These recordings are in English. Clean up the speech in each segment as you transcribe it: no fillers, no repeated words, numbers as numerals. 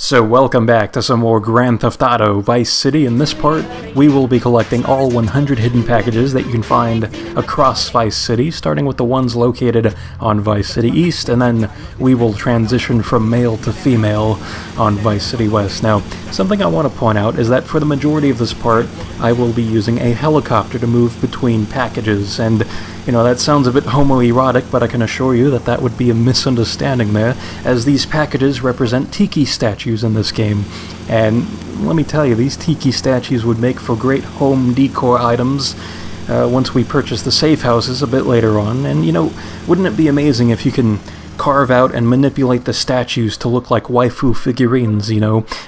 So welcome back to some more Grand Theft Auto Vice City. In this part, we will be collecting all 100 hidden packages that you can find across Vice City, starting with the ones located on Vice City East, and then we will transition from male to female on Vice City West. Now, something I want to point out is that for the majority of this part, I will be using a helicopter to move between packages, and that sounds a bit homoerotic, but I can assure you that that would be a misunderstanding there, as these packages represent tiki statues in this game. And let me tell you, these tiki statues would make for great home decor items once we purchase the safe houses a bit later on. And wouldn't it be amazing if you can carve out and manipulate the statues to look like waifu figurines,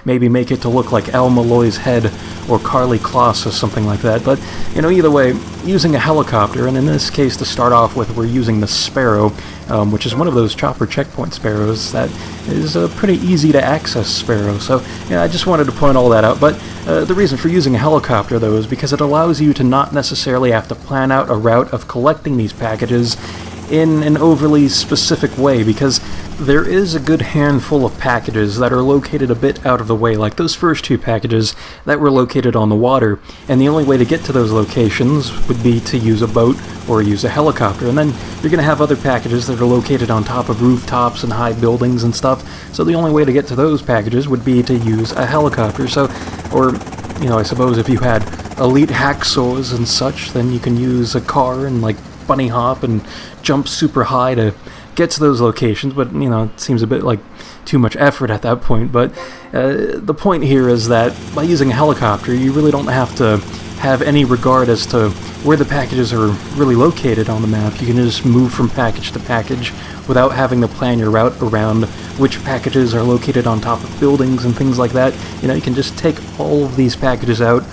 maybe make it to look like Al Malloy's head or Carly Kloss or something like that. But, either way, using a helicopter, and in this case to start off with, we're using the Sparrow, which is one of those chopper checkpoint Sparrows that is a pretty easy to access Sparrow. So, I just wanted to point all that out. But the reason for using a helicopter, though, is because it allows you to not necessarily have to plan out a route of collecting these packages in an overly specific way, because there is a good handful of packages that are located a bit out of the way, like those first two packages that were located on the water, and the only way to get to those locations would be to use a boat or use a helicopter. And then you're going to have other packages that are located on top of rooftops and high buildings and stuff, so the only way to get to those packages would be to use a helicopter. I suppose if you had elite hacksaws and such, then you can use a car and bunny hop and jump super high to get to those locations, but it seems a bit like too much effort at that point. But the point here is that by using a helicopter, you really don't have to have any regard as to where the packages are really located on the map. You can just move from package to package without having to plan your route around which packages are located on top of buildings and things like that. You can just take all of these packages out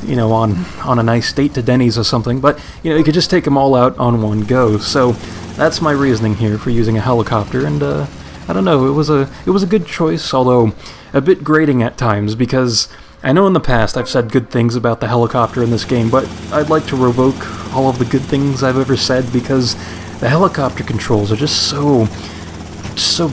on a nice date to Denny's or something, but you could just take them all out on one go. So that's my reasoning here for using a helicopter, and I don't know, it was a good choice, although a bit grating at times, because I know in the past I've said good things about the helicopter in this game, but I'd like to revoke all of the good things I've ever said, because the helicopter controls are just so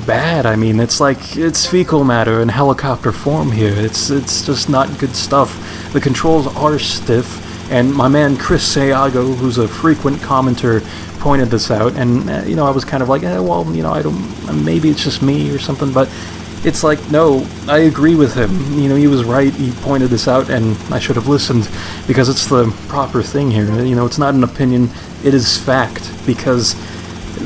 bad. I mean, it's like it's fecal matter in helicopter form here. It's just not good stuff. The controls are stiff, and my man Chris Sayago, who's a frequent commenter, pointed this out, and I was kind of like, I don't, maybe it's just me or something, but it's like, no, I agree with him. He was right. He pointed this out, and I should have listened, because it's the proper thing here. It's not an opinion, it is fact, because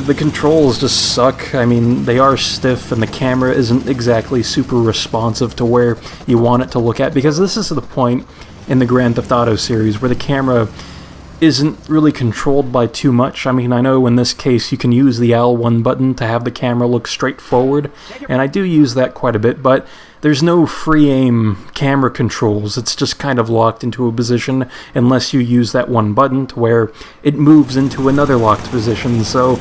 the controls just suck. I mean, they are stiff, and the camera isn't exactly super responsive to where you want it to look at, because this is the point in the Grand Theft Auto series where the camera isn't really controlled by too much. I mean, I know in this case you can use the L1 button to have the camera look straight forward, and I do use that quite a bit, but there's no free aim camera controls. It's just kind of locked into a position unless you use that one button to where it moves into another locked position. So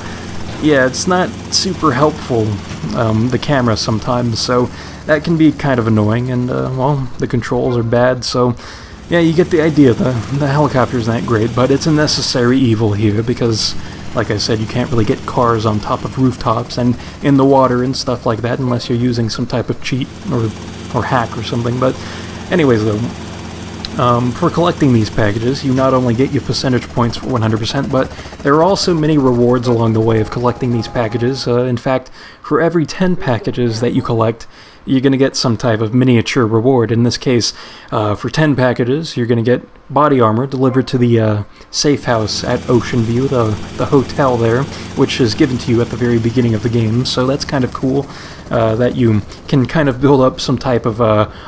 yeah, it's not super helpful, the camera sometimes, so that can be kind of annoying, and the controls are bad, so yeah, you get the idea. The helicopter's not great, but it's a necessary evil here, because like I said, you can't really get cars on top of rooftops and in the water and stuff like that unless you're using some type of cheat or hack or something. But anyways, though, for collecting these packages, you not only get your percentage points for 100%, but there are also many rewards along the way of collecting these packages. In fact, for every 10 packages that you collect, you're going to get some type of miniature reward. In this case, for 10 packages, you're going to get body armor delivered to the safe house at Ocean View, the hotel there, which is given to you at the very beginning of the game. So that's kind of cool, that you can kind of build up some type of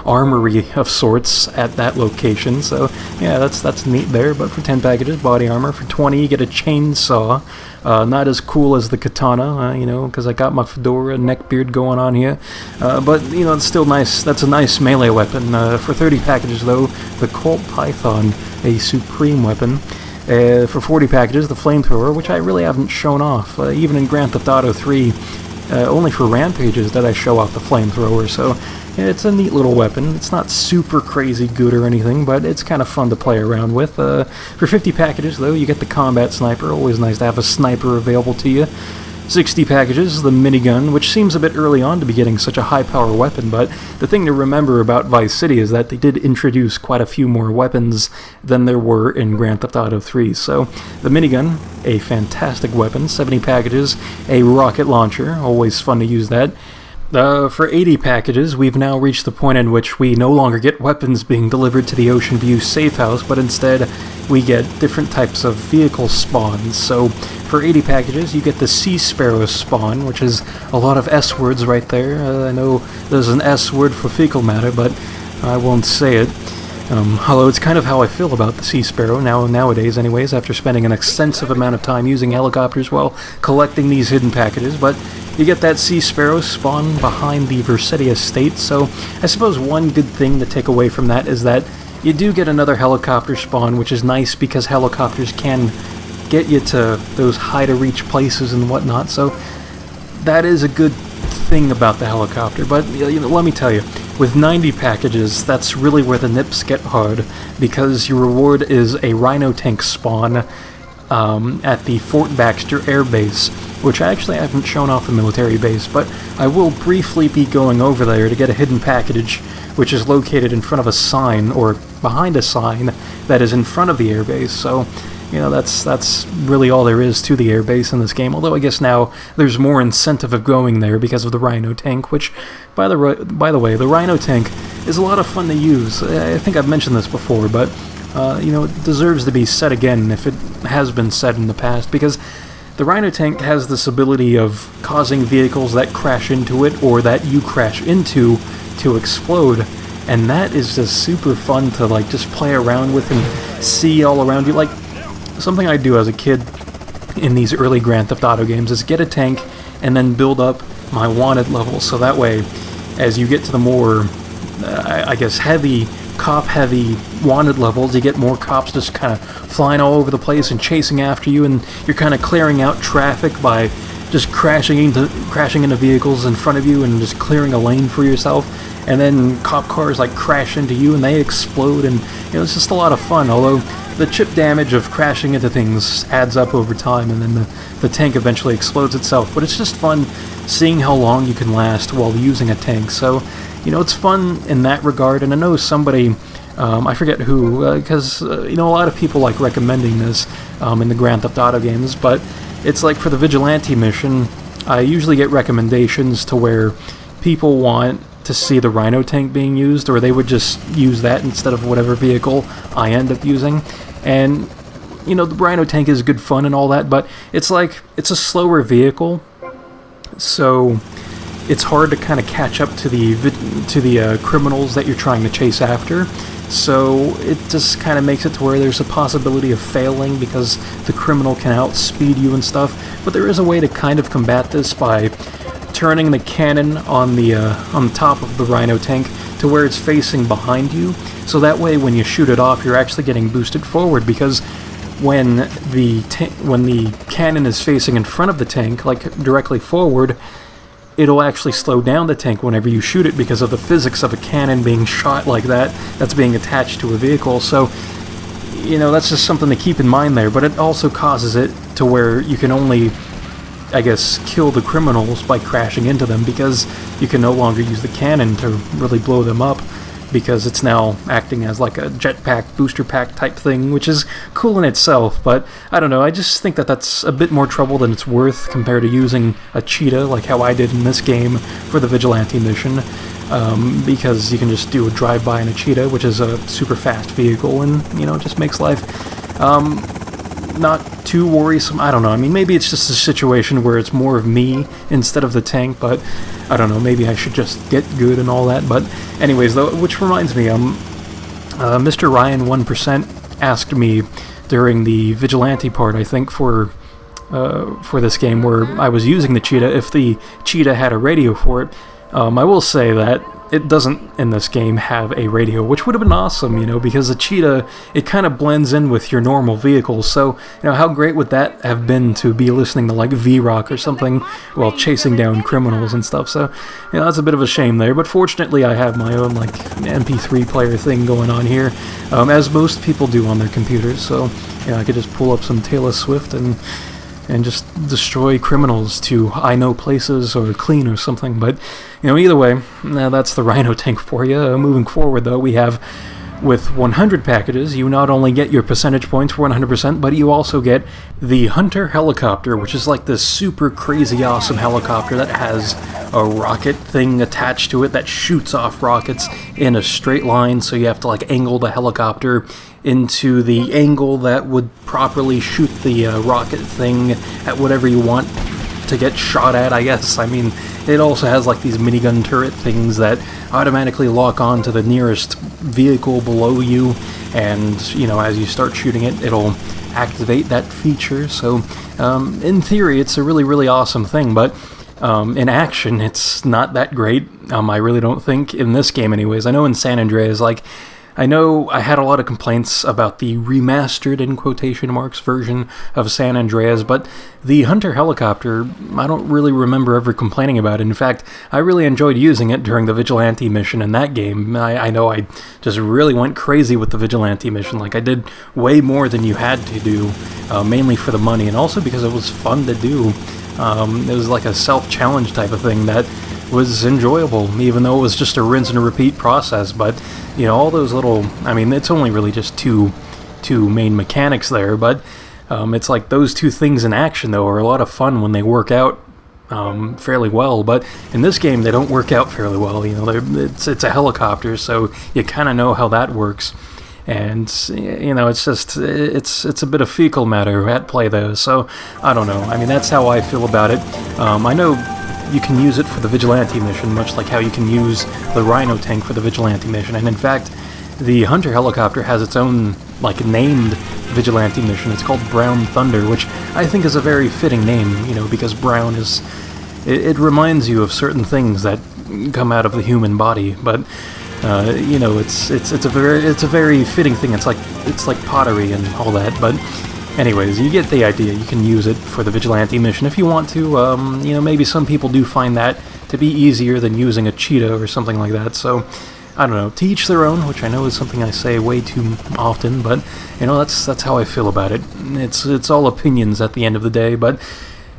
armory of sorts at that location. So yeah, that's neat there. But for 10 packages, body armor. For 20, you get a chainsaw. Not as cool as the katana, because I got my fedora and neckbeard going on here. But, it's still nice. That's a nice melee weapon. For 30 packages, though, the Colt Python, a supreme weapon. For 40 packages, the flamethrower, which I really haven't shown off. Even in Grand Theft Auto 3, only for rampages did I show off the flamethrower, so it's a neat little weapon. It's not super crazy good or anything, but it's kind of fun to play around with. For 50 packages, though, you get the combat sniper. Always nice to have a sniper available to you. 60 packages, the minigun, which seems a bit early on to be getting such a high-power weapon, but the thing to remember about Vice City is that they did introduce quite a few more weapons than there were in Grand Theft Auto 3. So, the minigun, a fantastic weapon, 70 packages, a rocket launcher, always fun to use that. For 80 packages, we've now reached the point in which we no longer get weapons being delivered to the Ocean View safe house, but instead we get different types of vehicle spawns. So for 80 packages, you get the Sea Sparrow spawn, which is a lot of S words right there. I know there's an S word for fecal matter, but I won't say it. Although it's kind of how I feel about the Sea Sparrow nowadays anyways, after spending an extensive amount of time using helicopters while collecting these hidden packages, but you get that Sea Sparrow spawn behind the Vercetti estate, so I suppose one good thing to take away from that is that you do get another helicopter spawn, which is nice because helicopters can get you to those high-to-reach places and whatnot, so that is a good thing about the helicopter. But let me tell you, with 90 packages, that's really where the nips get hard, because your reward is a Rhino tank spawn at the Fort Baxter Air Base, which I actually haven't shown off the military base, but I will briefly be going over there to get a hidden package, which is located in front of a sign, or behind a sign, that is in front of the airbase. So, that's really all there is to the airbase in this game, although I guess now there's more incentive of going there because of the Rhino tank, which, by the way, the Rhino tank is a lot of fun to use. I think I've mentioned this before, but, it deserves to be said again if it has been said in the past, because the Rhino tank has this ability of causing vehicles that crash into it, or that you crash into, to explode, and that is just super fun to, just play around with and see all around you. Something I do as a kid in these early Grand Theft Auto games is get a tank and then build up my wanted level, so that way, as you get to the more, heavy, cop-heavy wanted levels, you get more cops just kind of flying all over the place and chasing after you, and you're kind of clearing out traffic by just crashing into vehicles in front of you and just clearing a lane for yourself, and then cop cars crash into you and they explode, and it's just a lot of fun, although the chip damage of crashing into things adds up over time, and then the tank eventually explodes itself. But it's just fun seeing how long you can last while using a tank. So, it's fun in that regard. And I know somebody, I forget who, because, a lot of people like recommending this in the Grand Theft Auto games, but it's for the Vigilante mission, I usually get recommendations to where people want to see the Rhino tank being used, or they would just use that instead of whatever vehicle I end up using. And the Rhino tank is good fun and all that, but it's a slower vehicle, so it's hard to kind of catch up to the criminals that you're trying to chase after. So it just kind of makes it to where there's a possibility of failing because the criminal can outspeed you and stuff. But there is a way to kind of combat this by turning the cannon on the top of the Rhino tank to where it's facing behind you, so that way when you shoot it off, you're actually getting boosted forward, because when the cannon is facing in front of the tank, directly forward, it'll actually slow down the tank whenever you shoot it because of the physics of a cannon being shot like that, that's being attached to a vehicle. So, that's just something to keep in mind there, but it also causes it to where you can only, kill the criminals by crashing into them, because you can no longer use the cannon to really blow them up, because it's now acting as a jetpack, booster pack type thing, which is cool in itself, but I don't know, I just think that that's a bit more trouble than it's worth compared to using a cheetah, like how I did in this game for the Vigilante mission, because you can just do a drive-by in a cheetah, which is a super fast vehicle, and, it just makes life not too worrisome. I don't know. I mean, maybe it's just a situation where it's more of me instead of the tank, but I don't know. Maybe I should just get good and all that. But anyways, though, which reminds me, Mr. Ryan 1% asked me during the Vigilante part, I think, for this game where I was using the cheetah, if the cheetah had a radio for it. I will say that it doesn't in this game have a radio, which would have been awesome, because the cheetah, it kind of blends in with your normal vehicles, so, how great would that have been to be listening to, V-Rock or something while chasing down criminals and stuff, so, that's a bit of a shame there, but fortunately I have my own, MP3 player thing going on here, as most people do on their computers, so, I could just pull up some Taylor Swift and and just destroy criminals to I know places or clean or something. But, either way, that's the Rhino tank for you. Moving forward, though, we have, with 100 packages, you not only get your percentage points for 100%, but you also get the Hunter helicopter, which is like this super crazy awesome helicopter that has a rocket thing attached to it that shoots off rockets in a straight line, so you have to like angle the helicopter into the angle that would properly shoot the rocket thing at whatever you want to get shot at, I guess. I mean, it also has like these minigun turret things that automatically lock on to the nearest vehicle below you, and as you start shooting it, it'll activate that feature. So in theory, it's a really, really awesome thing, but in action, it's not that great. I really don't think, in this game anyways. I know in San Andreas, I know I had a lot of complaints about the remastered, in quotation marks, version of San Andreas, but the Hunter helicopter, I don't really remember ever complaining about it. In fact, I really enjoyed using it during the Vigilante mission in that game. I know I just really went crazy with the Vigilante mission. I did way more than you had to do, mainly for the money, and also because it was fun to do. It was like a self-challenge type of thing that was enjoyable, even though it was just a rinse and repeat process. But all those little, it's only really just two main mechanics there, but it's like those two things in action though are a lot of fun when they work out fairly well. But in this game, they don't work out fairly well. It's a helicopter, so you kind of know how that works. And it's just it's a bit of fecal matter at play though. So I don't know. That's how I feel about it. I know you can use it for the Vigilante mission, much like how you can use the Rhino tank for the Vigilante mission. And in fact, the Hunter helicopter has its own, named Vigilante mission. It's called Brown Thunder, which I think is a very fitting name, because brown is... It reminds you of certain things that come out of the human body, but... it's a very fitting thing. It's like pottery and all that, but... Anyways, you get the idea. You can use it for the Vigilante mission if you want to. Maybe some people do find that to be easier than using a cheetah or something like that. So, I don't know. To each their own, which I know is something I say way too often, but that's how I feel about it. It's all opinions at the end of the day. But,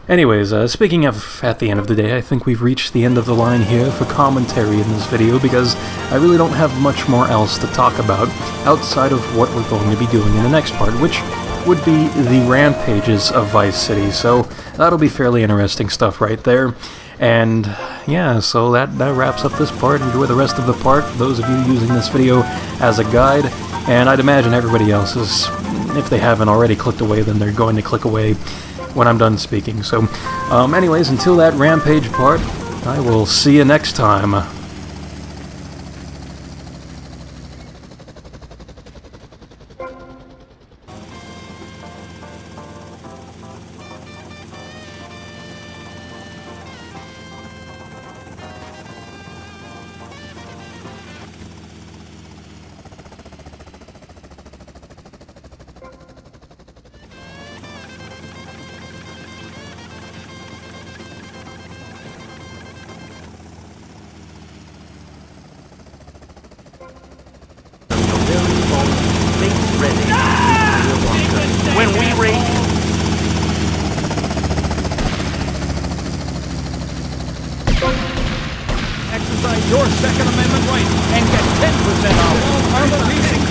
anyways, speaking of at the end of the day, I think we've reached the end of the line here for commentary in this video, because I really don't have much more else to talk about outside of what we're going to be doing in the next part, which would be the rampages of Vice City. So that'll be fairly interesting stuff right there. And yeah, so that wraps up this part. Enjoy the rest of the part for those of you using this video as a guide. And I'd imagine everybody else is, if they haven't already clicked away, then they're going to click away when I'm done speaking. So anyways, until that rampage part, I will see you next time. When we raid... Exercise your Second Amendment right and get 10% off all armor leasing.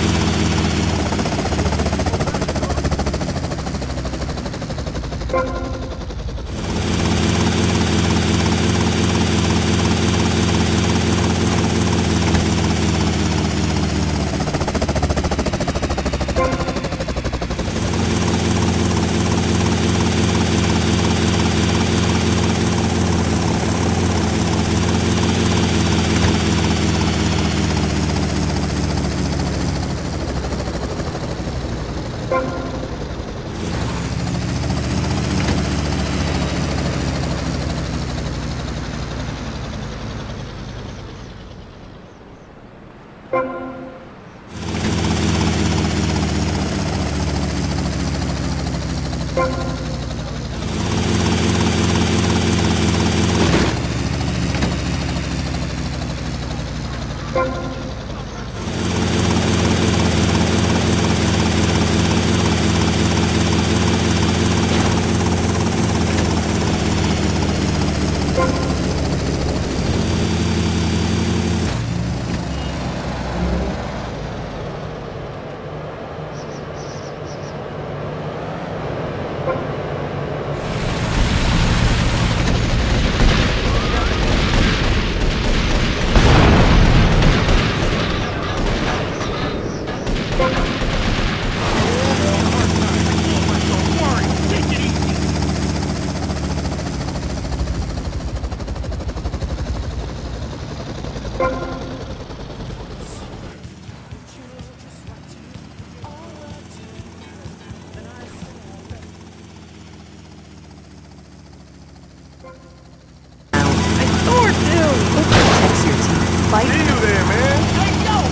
man.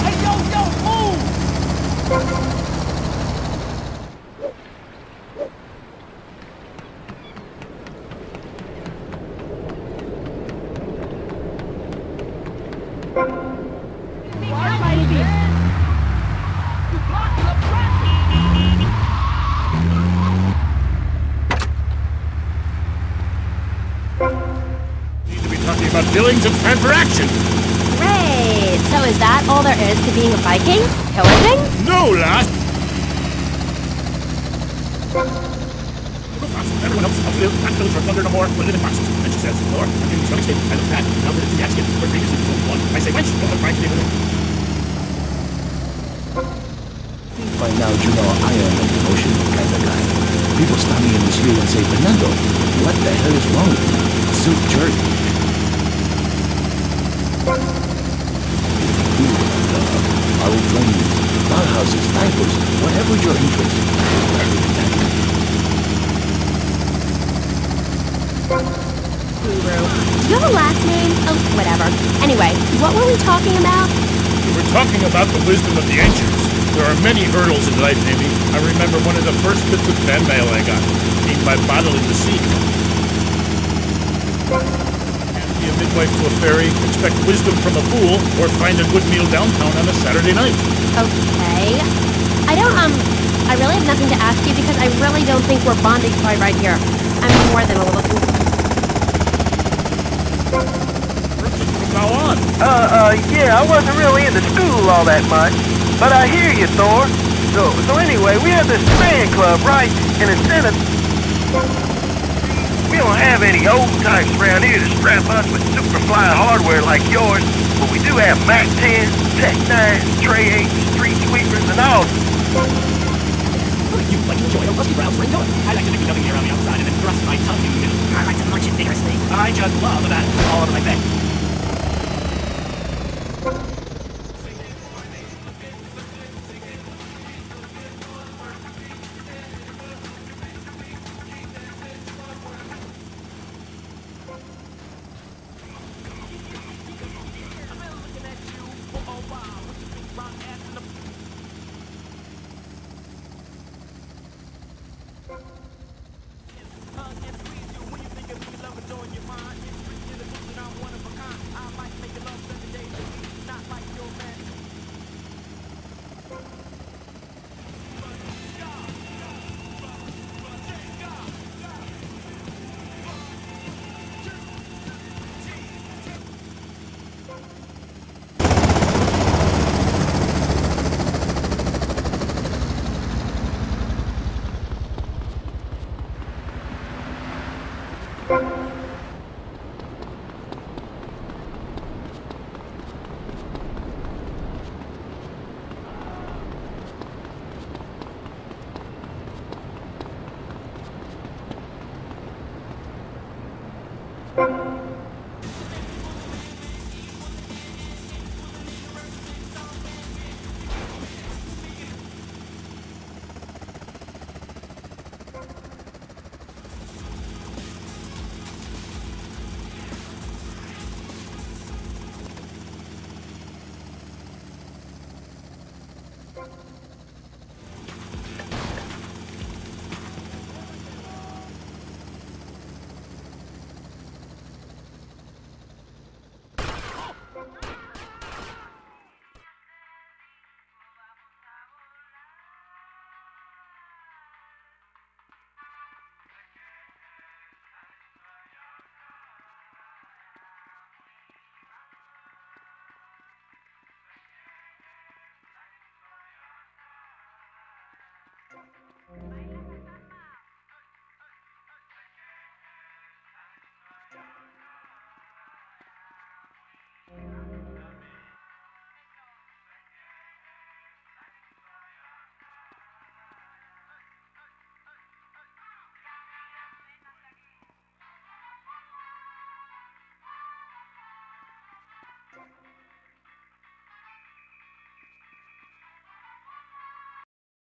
Hey, yo, move! Need to be talking about Billings and plan for action. Great! So is that all there is to being a Viking? Pillaging? No, lad. Everyone else, I'll live, not build for thunder no more, but live in boxes. And she says, Lord, I'm doing so mistake. I look back, now that it's the action, where previously it was only one. I say, wench, don't look right to the By now, you know I am an emotional kind of guy. People stop me in the street and say, Fernando, what the hell is wrong with you? Silk jerk. Food, our trains, dollhouses, diapers, whatever your interest. Guru. Do you have a last name? Oh, whatever. Anyway, what were we talking about? We were talking about the wisdom of the ancients. There are many hurdles in life, Amy. I remember one of the first bits of fan mail I got, came by bottle in the sea. Can't be a midwife to a fairy, expect wisdom from a fool, or find a good meal downtown on a Saturday night. Okay. I really have nothing to ask you because I really don't think we're bonding quite right here. I'm more than a little confused. From now on. Yeah, I wasn't really into school all that much. But I hear you, Thor. So anyway, we have this fan club, right? And instead of... We don't have any old types around here to strap us with superfly hardware like yours, but we do have Mac 10s, Tech 9s, Tray 8s, Street Sweepers, and all. You like to enjoy a rusty brown spring door? I like to make the dubbing here on the outside and then thrust my tongue in the middle. I like to munch it vigorously. I just love that all over my face. Bye.